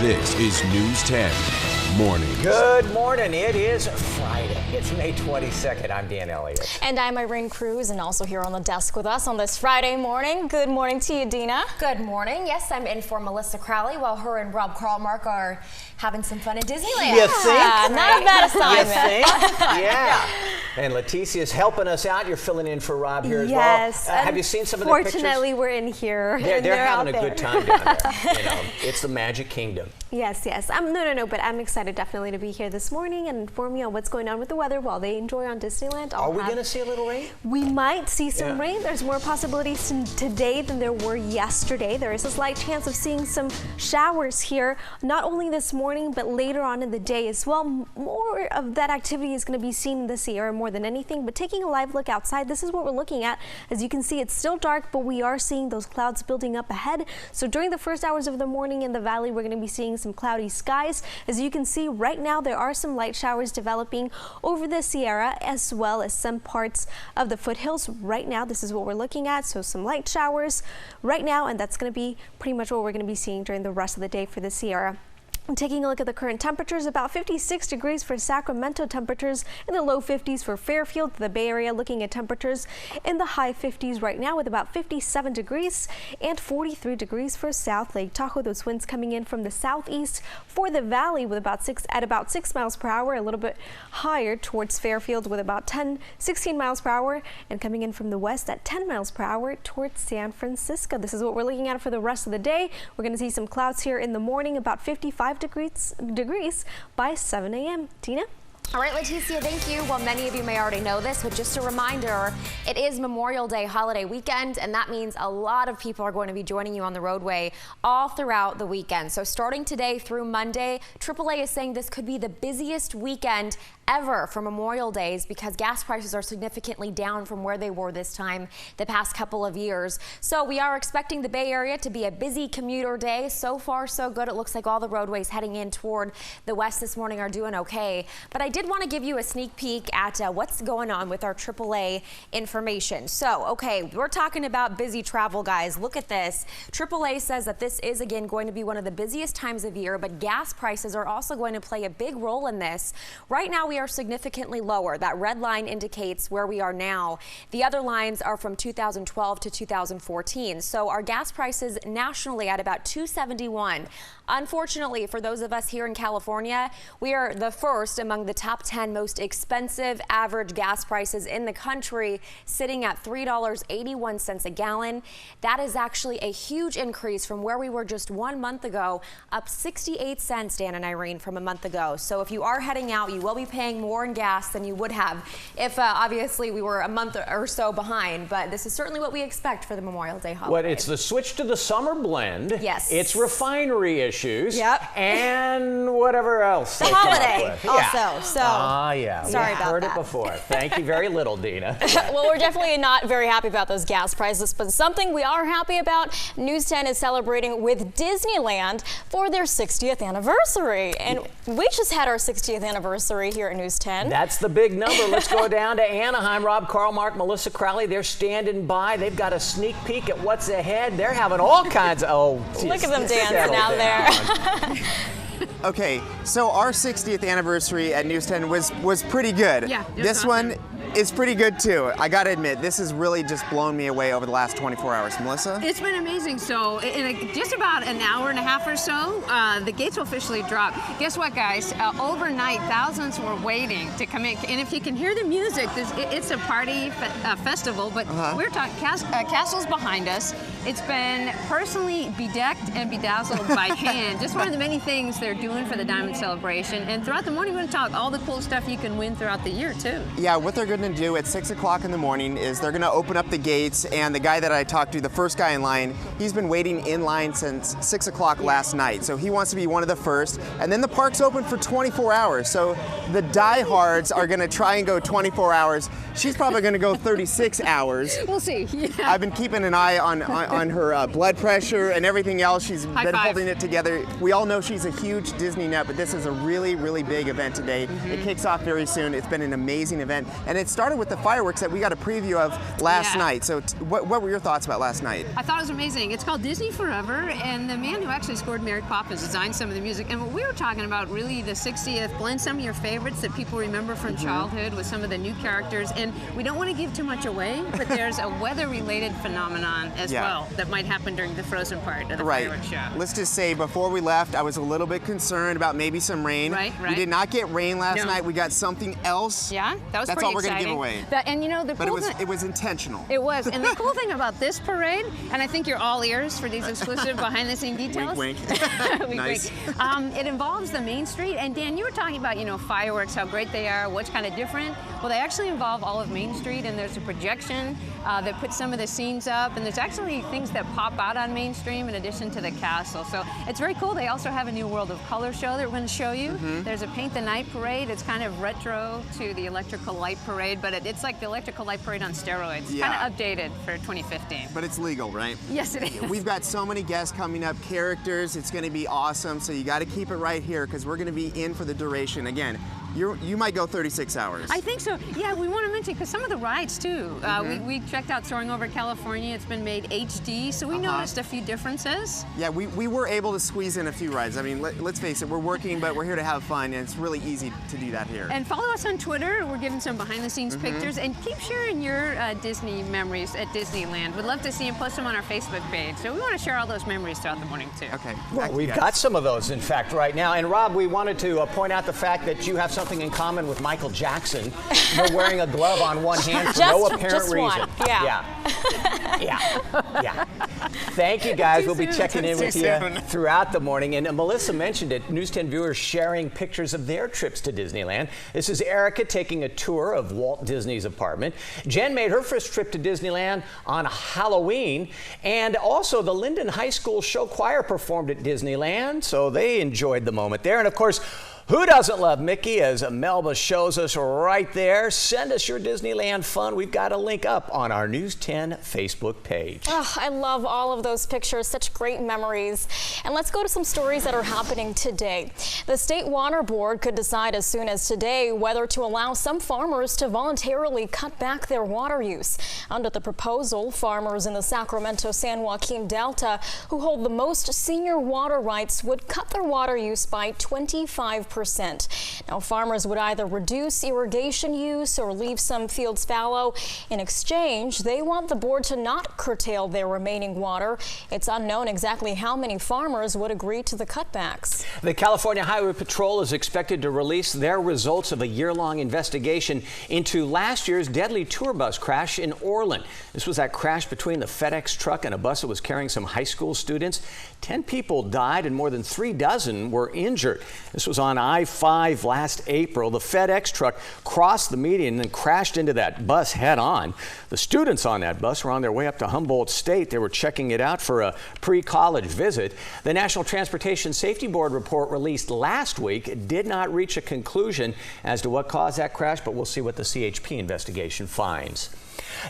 This is News 10 Morning. Good morning. It is Friday. It's May 22nd. I'm Dan Elliott. And I'm Irene Cruz, and also here on the desk with us on this Friday morning. Good morning to you, Dina. Good morning. Yes, I'm in for Melissa Crowley while her and Rob Carlmark are having some fun at Disneyland. You think? Not a bad assignment. You think? Yeah. And Leticia's helping us out. You're filling in for Rob here as well. Yes. Have you seen some of the pictures? Fortunately, we're in here. They're having a good time down there. You know, it's the Magic Kingdom. Yes. No, but I'm excited definitely to be here this morning and inform you on what's going on with the weather while they enjoy on Disneyland. Are we going to see a little rain? We might see some rain. There's more possibilities today than there were yesterday. There is a slight chance of seeing some showers here, not only this morning, but later on in the day as well. More of that activity is going to be seen in the Sierra more than anything, but taking a live look outside, this is what we're looking at. As you can see, it's still dark, but we are seeing those clouds building up ahead. So during the first hours of the morning in the valley, we're going to be seeing some cloudy skies. As you can see right now, there are some light showers developing over the Sierra as well as some parts of the foothills. Right now, this is what we're looking at. So some light showers right now, and that's going to be pretty much what we're going to be seeing during the rest of the day for the Sierra. Taking a look at the current temperatures, about 56 degrees for Sacramento, temperatures in the low 50s for Fairfield, the Bay Area, looking at temperatures in the high 50s right now with about 57 degrees and 43 degrees for South Lake Tahoe. Those winds coming in from the southeast for the valley with about 6 miles per hour, a little bit higher towards Fairfield with about 16 miles per hour, and coming in from the west at 10 miles per hour towards San Francisco. This is what we're looking at for the rest of the day. We're going to see some clouds here in the morning, about 55 degrees by 7 a.m. Tina? All right, Leticia, thank you. Well, many of you may already know this, but just a reminder, it is Memorial Day holiday weekend, and that means a lot of people are going to be joining you on the roadway all throughout the weekend. So starting today through Monday, AAA is saying this could be the busiest weekend ever for Memorial Days because gas prices are significantly down from where they were this time the past couple of years. So we are expecting the Bay Area to be a busy commuter day. So far, so good. It looks like all the roadways heading in toward the west this morning are doing okay. But I did want to give you a sneak peek at what's going on with our AAA information. So, okay, we're talking about busy travel, guys. Look at this. AAA says that this is, again, going to be one of the busiest times of year, but gas prices are also going to play a big role in this. Right now, we are significantly lower. That red line indicates where we are now. The other lines are from 2012 to 2014. So our gas prices nationally at about $2.71. Unfortunately, for those of us here in California, we are the first among the top 10 most expensive average gas prices in the country, sitting at $3.81 a gallon. That is actually a huge increase from where we were just 1 month ago, up 68 cents, Dan and Irene, from a month ago. So if you are heading out, you will be paying more in gas than you would have if obviously we were a month or so behind. But this is certainly what we expect for the Memorial Day holiday. Well, it's the switch to the summer blend. Yes. It's refinery issues. Yep. And whatever else. The holiday also. So yeah. Sorry We've about heard that. it before. Thank you very little, Dina. Well, we're definitely not very happy about those gas prices, but something we are happy about, News 10 is celebrating with Disneyland for their 60th anniversary. And we just had our 60th anniversary here at News 10. That's the big number. Let's go down to Anaheim. Rob Carlmark, Melissa Crowley, they're standing by. They've got a sneak peek at what's ahead. They're having all kinds of, look at them dancing out there. Okay, so our 60th anniversary at News 10 was pretty good. Yeah, this one is pretty good too. I gotta admit, this has really just blown me away over the last 24 hours. Melissa? It's been amazing. So in just about an hour and a half or so, the gates will officially drop. Guess what, guys? Overnight, thousands were waiting to come in. And if you can hear the music, it's a party festival, but we're talking castles behind us. It's been personally bedecked and bedazzled by hand. Just one of the many things they're doing for the Diamond Celebration. And throughout the morning, we're going to talk all the cool stuff you can win throughout the year, too. Yeah, what they're going to do at 6 o'clock in the morning is they're going to open up the gates, and the guy that I talked to, the first guy in line, he's been waiting in line since 6 o'clock last night. So he wants to be one of the first. And then the park's open for 24 hours. So the diehards are going to try and go 24 hours. She's probably going to go 36 hours. We'll see. Yeah. I've been keeping an eye on on her blood pressure and everything else. She's been holding it together. We all know she's a huge Disney nut, but this is a really, really big event today. It kicks off very soon. It's been an amazing event, and it started with the fireworks that we got a preview of last night. So what were your thoughts about last night? I thought it was amazing. It's called Disney Forever, and the man who actually scored Mary Poppins designed some of the music. And what we were talking about, really the 60th, blend some of your favorites that people remember from childhood with some of the new characters. And we don't want to give too much away, but there's a weather-related phenomenon as well that might happen during the Frozen part of the fireworks show. Let's just say, before we left, I was a little bit concerned about maybe some rain. We did not get rain last night. We got something else. Yeah, that was That's all we're going to give away. And you know, the cool it was intentional. It was. And the cool thing about this parade, and I think you're all ears for these exclusive behind-the-scene details. Wink, wink. Wink, Nice. wink. It involves the main street. And Dan, you were talking about, you know, fireworks, how great they are, what's kind of different. Well, they actually involve all of Main Street, and there's a projection that puts some of the scenes up, and there's actually things that pop out on Main Street in addition to the castle. So it's very cool. They also have a new World of Color show that we're going to show you. There's a Paint the Night parade. It's kind of retro to the Electrical Light Parade, but it's like the Electrical Light Parade on steroids. Kind of updated for 2015. But it's legal, right? Yes, it is. We've got so many guests coming up, characters. It's going to be awesome. So you got to keep it right here because we're going to be in for the duration. Again, you might go 36 hours. I think so. Yeah, we want to mention, because some of the rides, too. We checked out Soaring Over California. It's been made HD, so we noticed a few differences. Yeah, we were able to squeeze in a few rides. I mean, let's face it, we're working, but we're here to have fun, and it's really easy to do that here. And follow us on Twitter. We're giving some behind-the-scenes pictures, and keep sharing your Disney memories at Disneyland. We'd love to see you post them on our Facebook page. So we want to share all those memories throughout the morning, too. Okay. Well, we've got some of those, in fact, right now. And Rob, we wanted to point out the fact that you have something in common with Michael Jackson. You're wearing a glove on one hand for no apparent reason. One. Yeah. Thank you, guys. We'll be checking in with you throughout the morning. And Melissa mentioned it, News 10 viewers sharing pictures of their trips to Disneyland. This is Erica taking a tour of Walt Disney's apartment. Jen made her first trip to Disneyland on Halloween. And also the Linden High School show choir performed at Disneyland, so they enjoyed the moment there. And of course, who doesn't love Mickey, as Melba shows us right there? Send us your Disneyland fun. We've got a link up on our News 10 Facebook page. Oh, I love all of those pictures. Such great memories. And let's go to some stories that are happening today. The State Water Board could decide as soon as today whether to allow some farmers to voluntarily cut back their water use. Under the proposal, farmers in the Sacramento-San Joaquin Delta who hold the most senior water rights would cut their water use by 25%. Now, farmers would either reduce irrigation use or leave some fields fallow. In exchange, they want the board to not curtail their remaining water. It's unknown exactly how many farmers would agree to the cutbacks. The California Highway Patrol is expected to release their results of a year-long investigation into last year's deadly tour bus crash in Orland. This was that crash between the FedEx truck and a bus that was carrying some high school students. 10 people died and more than 36 were injured. This was on I-5 last April. The FedEx truck crossed the median and then crashed into that bus head on. The students on that bus were on their way up to Humboldt State. They were checking it out for a pre-college visit. The National Transportation Safety Board report released last week did not reach a conclusion as to what caused that crash, but we'll see what the CHP investigation finds.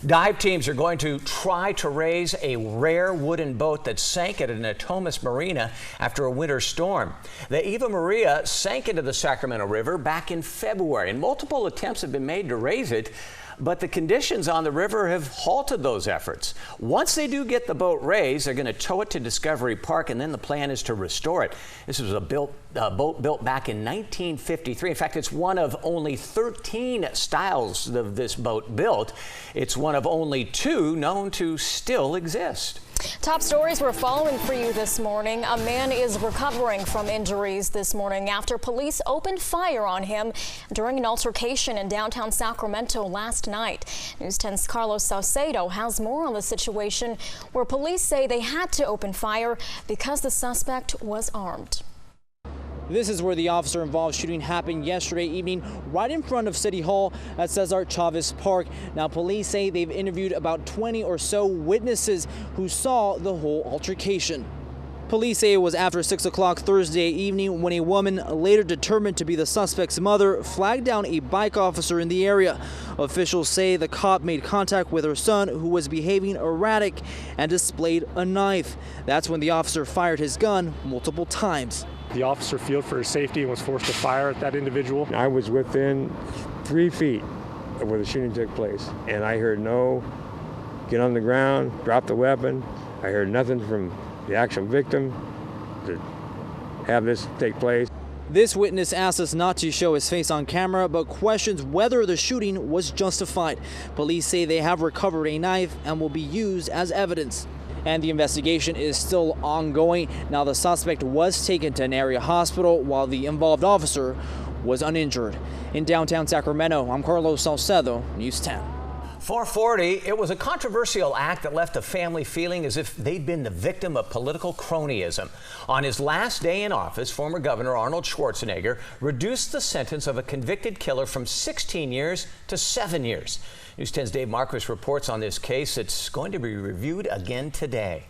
Dive teams are going to try to raise a rare wooden boat that sank at an Natomas marina after a winter storm. The Eva Maria sank into the Sacramento River back in February, and multiple attempts have been made to raise it, but the conditions on the river have halted those efforts. Once they do get the boat raised, they're going to tow it to Discovery Park, and then the plan is to restore it. This was a boat built back in 1953. In fact, it's one of only 13 styles of this boat built. It's one of only 2 known to still exist. Top stories we're following for you this morning. A man is recovering from injuries this morning after police opened fire on him during an altercation in downtown Sacramento last night. News 10's Carlos Saucedo has more on the situation where police say they had to open fire because the suspect was armed. This is where the officer-involved shooting happened yesterday evening, right in front of City Hall at Cesar Chavez Park. Now, police say they've interviewed about 20 or so witnesses who saw the whole altercation. Police say it was after 6 o'clock Thursday evening when a woman, later determined to be the suspect's mother, flagged down a bike officer in the area. Officials say the cop made contact with her son, who was behaving erratic and displayed a knife. That's when the officer fired his gun multiple times. The officer feared for his safety and was forced to fire at that individual. I was within 3 feet of where the shooting took place, and I heard no, get on the ground, drop the weapon. I heard nothing from the actual victim to have this take place. This witness asked us not to show his face on camera, but questions whether the shooting was justified. Police say they have recovered a knife and will be used as evidence. And the investigation is still ongoing. Now, the suspect was taken to an area hospital while the involved officer was uninjured. In downtown Sacramento, I'm Carlos Salcedo, News 10. 440, it was a controversial act that left a family feeling as if they'd been the victim of political cronyism. On his last day in office, former Governor Arnold Schwarzenegger reduced the sentence of a convicted killer from 16 years to 7 years. News 10's Dave Marquis reports on this case. It's going to be reviewed again today.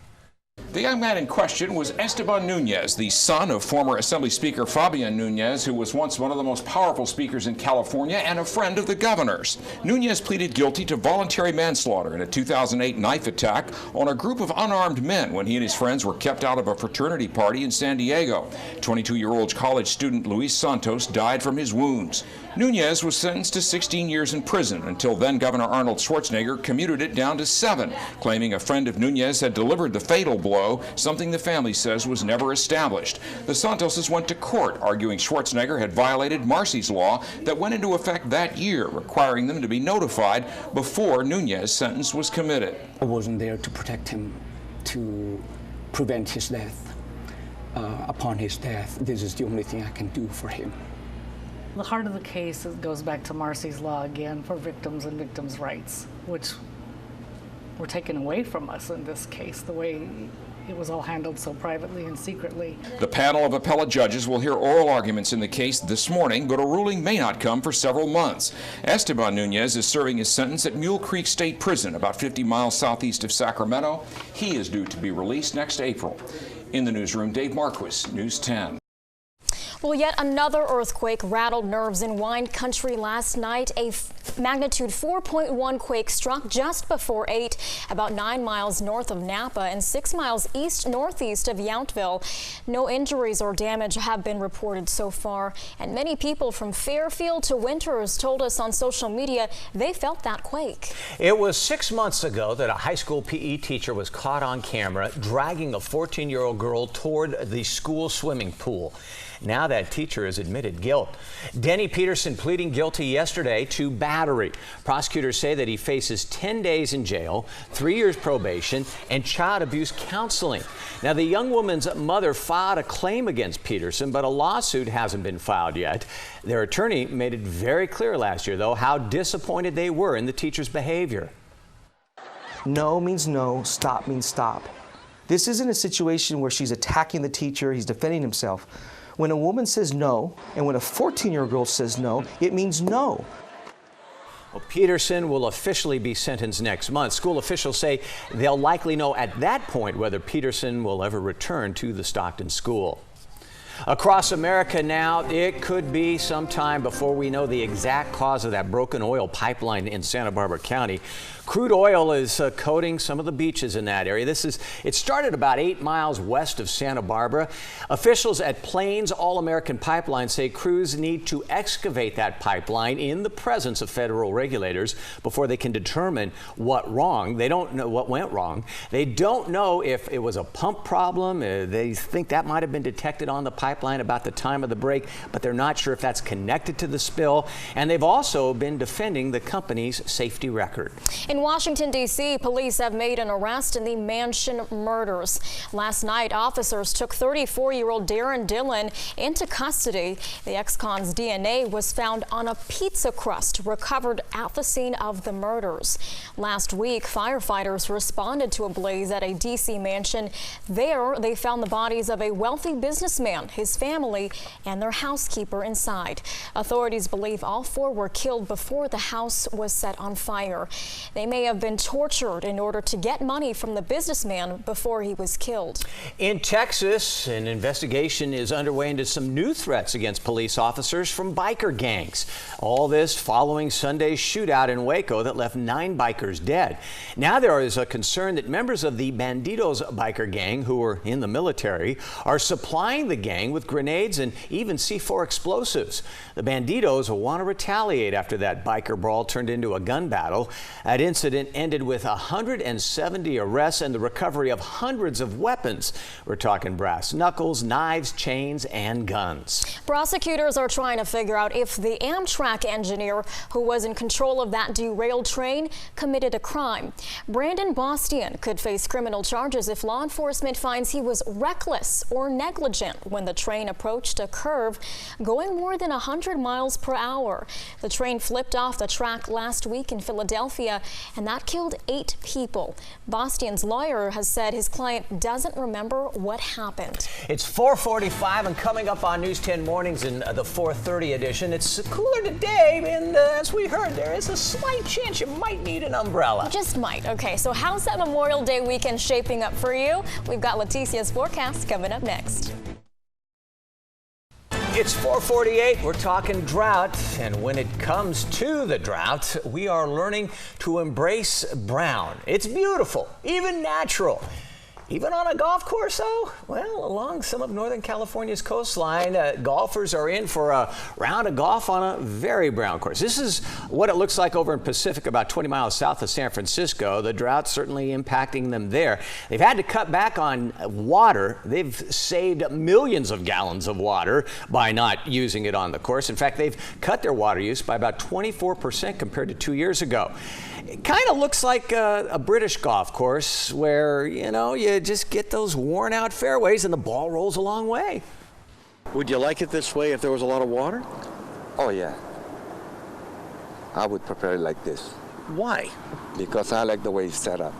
The young man in question was Esteban Nunez, the son of former Assembly Speaker Fabian Nunez, who was once one of the most powerful speakers in California and a friend of the governor's. Nunez pleaded guilty to voluntary manslaughter in a 2008 knife attack on a group of unarmed men when he and his friends were kept out of a fraternity party in San Diego. 22-year-old college student Luis Santos died from his wounds. Nunez was sentenced to 16 years in prison until then Governor Arnold Schwarzenegger commuted it down to 7, claiming a friend of Nunez had delivered the fatal blow, something the family says was never established. The Santoses went to court, arguing Schwarzenegger had violated Marsy's law that went into effect that year, requiring them to be notified before Nunez's sentence was committed. I wasn't there to protect him, to prevent his death. Upon his death, this is the only thing I can do for him. The heart of the case goes back to Marsy's law again for victims and victims' rights, which were taken away from us in this case, the way it was all handled so privately and secretly. The panel of appellate judges will hear oral arguments in the case this morning, but a ruling may not come for several months. Esteban Nunez is serving his sentence at Mule Creek State Prison, about 50 miles southeast of Sacramento. He is due to be released next April. In the newsroom, Dave Marquis, News 10. Well, yet another earthquake rattled nerves in wine country last night. A magnitude 4.1 quake struck just before 8, about 9 miles north of Napa and 6 miles east-northeast of Yountville. No injuries or damage have been reported so far, and many people from Fairfield to Winters told us on social media they felt that quake. It was 6 months ago that a high school PE teacher was caught on camera dragging a 14-year-old girl toward the school swimming pool. Now that teacher has admitted guilt. Denny Peterson pleading guilty yesterday to battery. Prosecutors say that he faces 10 days in jail, 3 years probation, and child abuse counseling. Now, the young woman's mother filed a claim against Peterson, but a lawsuit hasn't been filed yet. Their attorney made it very clear last year, though, how disappointed they were in the teacher's behavior. No means no, stop means stop. This isn't a situation where she's attacking the teacher, he's defending himself. When a woman says no, and when a 14-year-old girl says no, it means no. Well, Peterson will officially be sentenced next month. School officials say they'll likely know at that point whether Peterson will ever return to the Stockton school. Across America now, it could be some time before we know the exact cause of that broken oil pipeline in Santa Barbara County. Crude oil is coating some of the beaches in that area. It started about 8 miles west of Santa Barbara. Officials at Plains All-American Pipeline say crews need to excavate that pipeline in the presence of federal regulators before they can determine what wrong. They don't know what went wrong. They don't know if it was a pump problem. They think that might have been detected on the pipeline about the time of the break, but they're not sure if that's connected to the spill. And they've also been defending the company's safety record. In Washington, D.C., police have made an arrest in the Mansion murders. Last night, officers took 34-year-old Darren Dillon into custody. The ex-con's DNA was found on a pizza crust recovered at the scene of the murders. Last week, firefighters responded to a blaze at a D.C. mansion. There, they found the bodies of a wealthy businessman his family, and their housekeeper inside. Authorities believe all 4 were killed before the house was set on fire. They may have been tortured in order to get money from the businessman before he was killed. In Texas, an investigation is underway into some new threats against police officers from biker gangs. All this following Sunday's shootout in Waco that left 9 bikers dead. Now there is a concern that members of the Bandidos biker gang, who were in the military, are supplying the gang with grenades and even C4 explosives. The Bandidos will want to retaliate after that biker brawl turned into a gun battle. That incident ended with 170 arrests and the recovery of hundreds of weapons. We're talking brass knuckles, knives, chains, and guns. Prosecutors are trying to figure out if the Amtrak engineer who was in control of that derailed train committed a crime. Brandon Bastian could face criminal charges if law enforcement finds he was reckless or negligent when the train approached a curve going more than 100 miles per hour. The train flipped off the track last week in Philadelphia, and that killed 8 people. Bastian's lawyer has said his client doesn't remember what happened. It's 4:45 and coming up on News 10 Mornings in the 4:30 edition. It's cooler today, and as we heard, there is a slight chance you might need an umbrella. Just might. Okay, so how's that Memorial Day weekend shaping up for you? We've got Leticia's forecast coming up next. It's 4:48. We're talking drought, and when it comes to the drought, we are learning to embrace brown. It's beautiful, even natural. Even on a golf course, though? Well, along some of Northern California's coastline, golfers are in for a round of golf on a very brown course. This is what it looks like over in Pacific, about 20 miles south of San Francisco. The drought's certainly impacting them there. They've had to cut back on water. They've saved millions of gallons of water by not using it on the course. In fact, they've cut their water use by about 24% compared to 2 years ago. It kind of looks like a British golf course where, you know, you just get those worn out fairways and the ball rolls a long way. Would you like it this way if there was a lot of water? Oh, yeah. I would prefer it like this. Why? Because I like the way it's set up.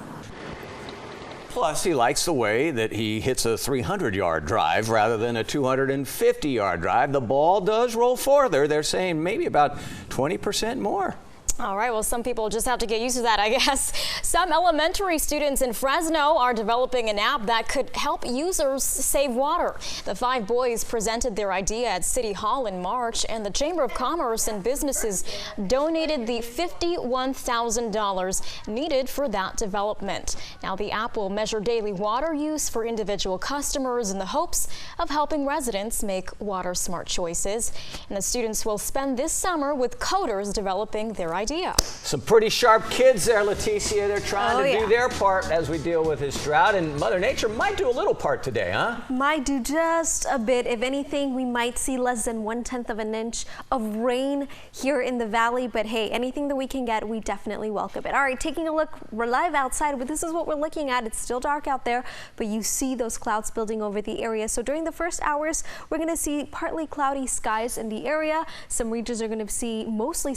Plus, he likes the way that he hits a 300-yard drive rather than a 250-yard drive. The ball does roll farther. They're saying maybe about 20% more. All right, well, some people just have to get used to that, I guess. Some elementary students in Fresno are developing an app that could help users save water. The 5 boys presented their idea at City Hall in March, and the Chamber of Commerce and businesses donated the $51,000 needed for that development. Now, the app will measure daily water use for individual customers in the hopes of helping residents make water smart choices. And the students will spend this summer with coders developing their idea. Some pretty sharp kids there, Leticia. They're trying to do their part as we deal with this drought, and Mother Nature might do a little part today, huh? Might do just a bit. If anything, we might see less than 1/10 of an inch of rain here in the valley, but hey, anything that we can get, we definitely welcome it. All right, taking a look, we're live outside, but this is what we're looking at. It's still dark out there, but you see those clouds building over the area. So during the first hours, we're going to see partly cloudy skies in the area. Some regions are going to see mostly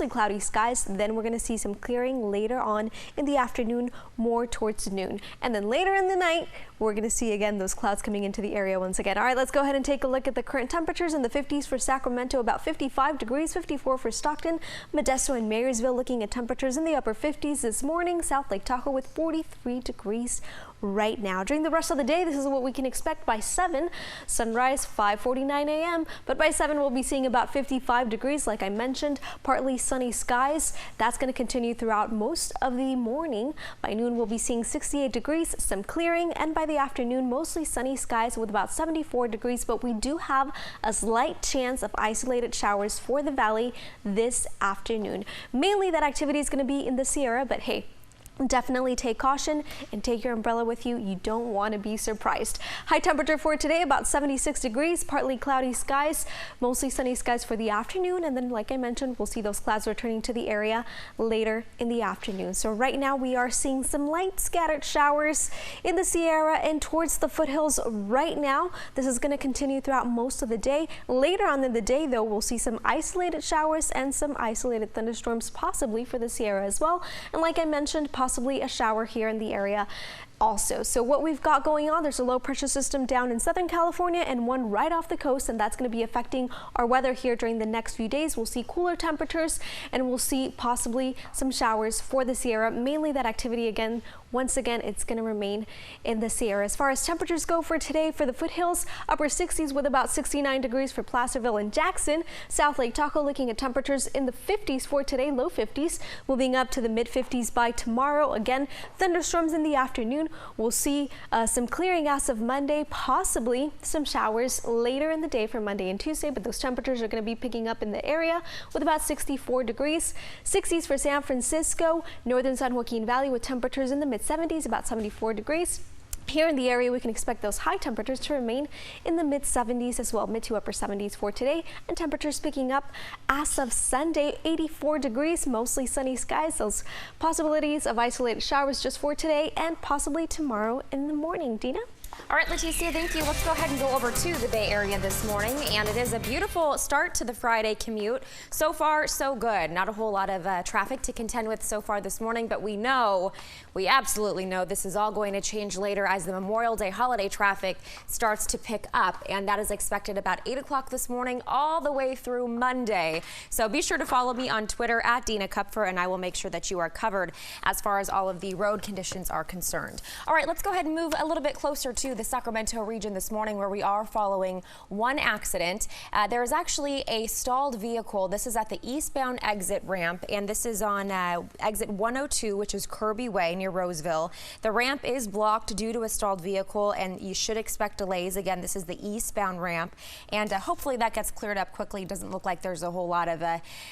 cloudy skies. Then we're going to see some clearing later on in the afternoon, more towards noon. And then later in the night, we're going to see again those clouds coming into the area once again. All right, let's go ahead and take a look at the current temperatures. In the 50s for Sacramento, about 55 degrees, 54 for Stockton, Modesto, and Marysville, looking at temperatures in the upper 50s this morning. South Lake Tahoe with 43 degrees right now. During the rest of the day, this is what we can expect by 7. Sunrise 5:49 a.m. But by 7, we'll be seeing about 55 degrees, like I mentioned. Partly sunny skies. That's going to continue throughout most of the morning. By noon, we'll be seeing 68 degrees, some clearing, and by the afternoon, mostly sunny skies with about 74 degrees. But we do have a slight chance of isolated showers for the valley this afternoon. Mainly that activity is going to be in the Sierra, but hey, definitely take caution and take your umbrella with you. You don't want to be surprised. High temperature for today, about 76 degrees, partly cloudy skies, mostly sunny skies for the afternoon. And then, like I mentioned, we'll see those clouds returning to the area later in the afternoon. So right now we are seeing some light scattered showers in the Sierra and towards the foothills right now. This is going to continue throughout most of the day. Later on in the day, though, we'll see some isolated showers and some isolated thunderstorms, possibly for the Sierra as well. And like I mentioned, possibly a shower here in the area also. So what we've got going on, there's a low pressure system down in Southern California and one right off the coast, and that's going to be affecting our weather here during the next few days. We'll see cooler temperatures and we'll see possibly some showers for the Sierra. Mainly that activity again, once again, it's going to remain in the Sierra. As far as temperatures go for today, for the foothills, upper 60s with about 69 degrees for Placerville and Jackson. South Lake Tahoe looking at temperatures in the 50s for today, low 50s, moving up to the mid 50s by tomorrow. Again, thunderstorms in the afternoon. We'll see some clearing as of Monday, possibly some showers later in the day for Monday and Tuesday, but those temperatures are going to be picking up in the area with about 64 degrees. 60s for San Francisco, northern San Joaquin Valley with temperatures in the mid 70s, about 74 degrees. Here in the area, we can expect those high temperatures to remain in the mid 70s as well, mid to upper 70s for today, and temperatures picking up as of Sunday, 84 degrees, mostly sunny skies. Those possibilities of isolated showers just for today and possibly tomorrow in the morning. Dina? All right, Leticia, thank you. Let's go ahead and go over to the Bay Area this morning, and it is a beautiful start to the Friday commute. So far, so good. Not a whole lot of traffic to contend with so far this morning, but we absolutely know this is all going to change later as the Memorial Day holiday traffic starts to pick up, and that is expected about 8 o'clock this morning all the way through Monday. So be sure to follow me on Twitter at Dina Kupfer, and I will make sure that you are covered as far as all of the road conditions are concerned. All right, let's go ahead and move a little bit closer to the Sacramento region this morning, where we are following one accident. There is actually a stalled vehicle. This is at the eastbound exit ramp, and this is on exit 102, which is Kirby Way near Roseville. The ramp is blocked due to a stalled vehicle, and you should expect delays. Again, this is the eastbound ramp, and hopefully that gets cleared up quickly. It doesn't look like there's a whole lot of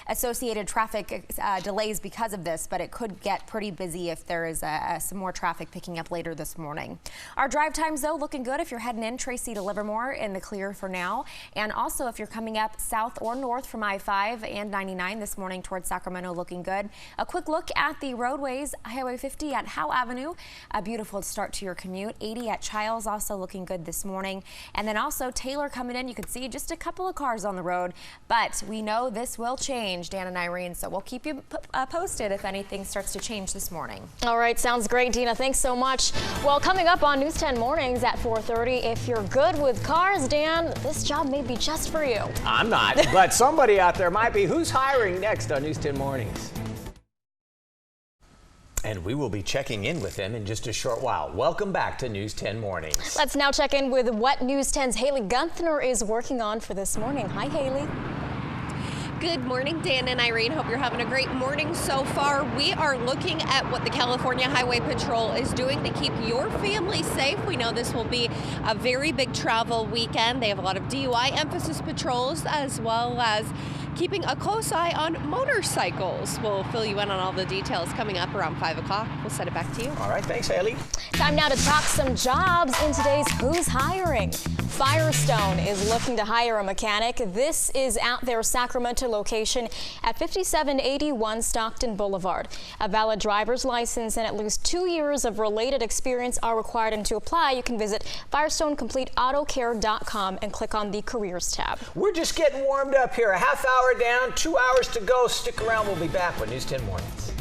associated traffic delays because of this, but it could get pretty busy if there is some more traffic picking up later this morning. Our drive times, though, looking good if you're heading in Tracy to Livermore, in the clear for now. And also if you're coming up south or north from I-5 and 99 this morning towards Sacramento, looking good. A quick look at the roadways. Highway 50 at Howe Avenue, a beautiful start to your commute. 80 at Childs, also looking good this morning. And then also Taylor coming in. You can see just a couple of cars on the road, but we know this will change, Dan and Irene, so we'll keep you posted if anything starts to change this morning. All right, sounds great, Dina. Thanks so much. Well, coming up on News 10 Mornings at 4:30, if you're good with cars, Dan, this job may be just for you. I'm not, but somebody out there might be. Who's hiring next on News 10 Mornings? And we will be checking in with them in just a short while. Welcome back to News 10 Mornings. Let's now check in with what News 10's Haley Gunther is working on for this morning. Hi, Haley. Good morning, Dan and Irene. Hope you're having a great morning so far. We are looking at what the California Highway Patrol is doing to keep your family safe. We know this will be a very big travel weekend. They have a lot of DUI emphasis patrols, as well as keeping a close eye on motorcycles. We'll fill you in on all the details coming up around 5 o'clock. We'll send it back to you. All right, thanks, Haley. Time now to talk some jobs in today's Who's Hiring. Firestone is looking to hire a mechanic. This is at their Sacramento location at 5781 Stockton Boulevard. A valid driver's license and at least 2 years of related experience are required, and to apply you can visit FirestoneCompleteAutoCare.com and click on the Careers tab. We're just getting warmed up here. A half hour down, 2 hours to go. Stick around. We'll be back with News 10 Mornings.